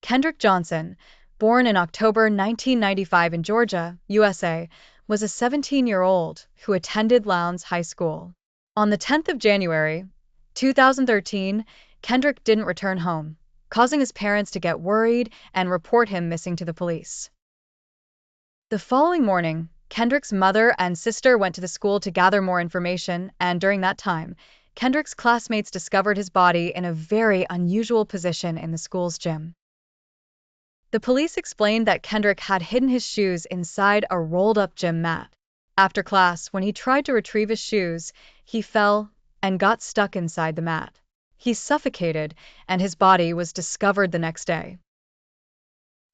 Kendrick Johnson, born in October 1995 in Georgia, USA, was a 17-year-old who attended Lowndes High School. On the 10th of January, 2013, Kendrick didn't return home, causing his parents to get worried and report him missing to the police. The following morning, Kendrick's mother and sister went to the school to gather more information, and during that time, Kendrick's classmates discovered his body in a very unusual position in the school's gym. The police explained that Kendrick had hidden his shoes inside a rolled-up gym mat. After class, when he tried to retrieve his shoes, he fell and got stuck inside the mat. He suffocated, and his body was discovered the next day.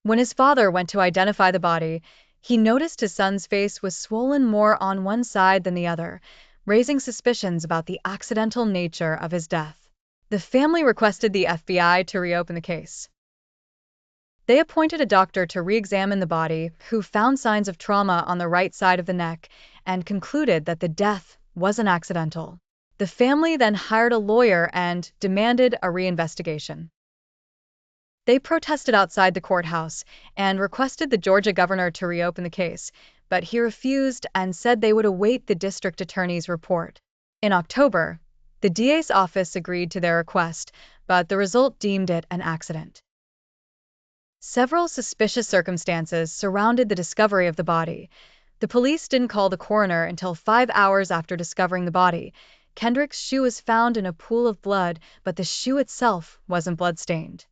When his father went to identify the body, he noticed his son's face was swollen more on one side than the other, raising suspicions about the accidental nature of his death. The family requested the FBI to reopen the case. They appointed a doctor to re-examine the body, who found signs of trauma on the right side of the neck and concluded that the death wasn't accidental. The family then hired a lawyer and demanded a reinvestigation. They protested outside the courthouse and requested the Georgia governor to reopen the case, but he refused and said they would await the district attorney's report. In October, the DA's office agreed to their request, but the result deemed it an accident. Several suspicious circumstances surrounded the discovery of the body. The police didn't call the coroner until 5 hours after discovering the body. Kendrick's shoe was found in a pool of blood, but the shoe itself wasn't blood-stained.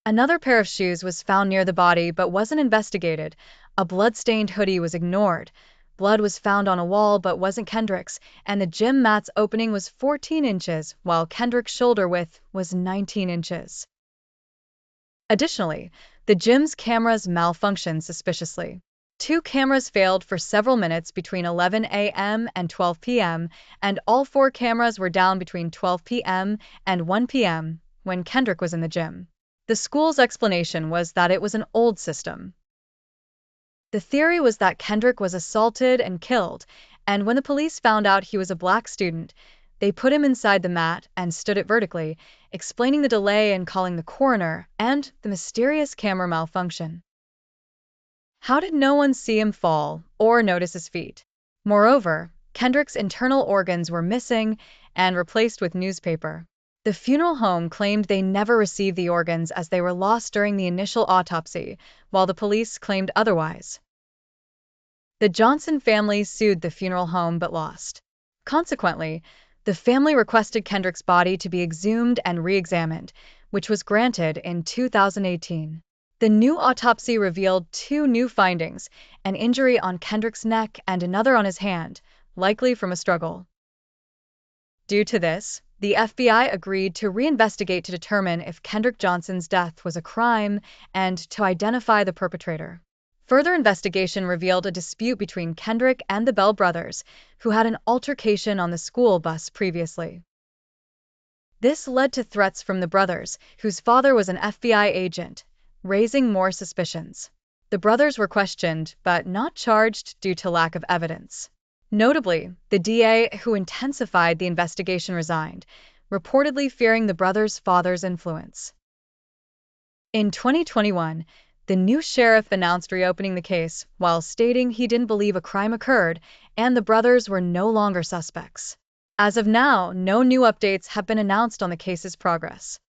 Another pair of shoes was found near the body but wasn't investigated. A blood-stained hoodie was ignored. Blood was found on a wall but wasn't Kendrick's, and the gym mat's opening was 14 inches, while Kendrick's shoulder width was 19 inches. Additionally, the gym's cameras malfunctioned suspiciously. 2 cameras failed for several minutes between 11 a.m. and 12 p.m., and all 4 cameras were down between 12 p.m. and 1 p.m. when Kendrick was in the gym. The school's explanation was that it was an old system. The theory was that Kendrick was assaulted and killed, and when the police found out he was a black student, they put him inside the mat and stood it vertically, explaining the delay in calling the coroner and the mysterious camera malfunction. How did no one see him fall or notice his feet? Moreover, Kendrick's internal organs were missing and replaced with newspaper. The funeral home claimed they never received the organs as they were lost during the initial autopsy, while the police claimed otherwise. The Johnson family sued the funeral home but lost. Consequently, the family requested Kendrick's body to be exhumed and re-examined, which was granted in 2018. The new autopsy revealed 2 new findings, an injury on Kendrick's neck and another on his hand, likely from a struggle. Due to this, the FBI agreed to reinvestigate to determine if Kendrick Johnson's death was a crime and to identify the perpetrator. Further investigation revealed a dispute between Kendrick and the Bell brothers, who had an altercation on the school bus previously. This led to threats from the brothers, whose father was an FBI agent, raising more suspicions. The brothers were questioned but not charged due to lack of evidence. Notably, the DA who intensified the investigation resigned, reportedly fearing the brothers' father's influence. In 2021, the new sheriff announced reopening the case while stating he didn't believe a crime occurred and the brothers were no longer suspects. As of now, no new updates have been announced on the case's progress.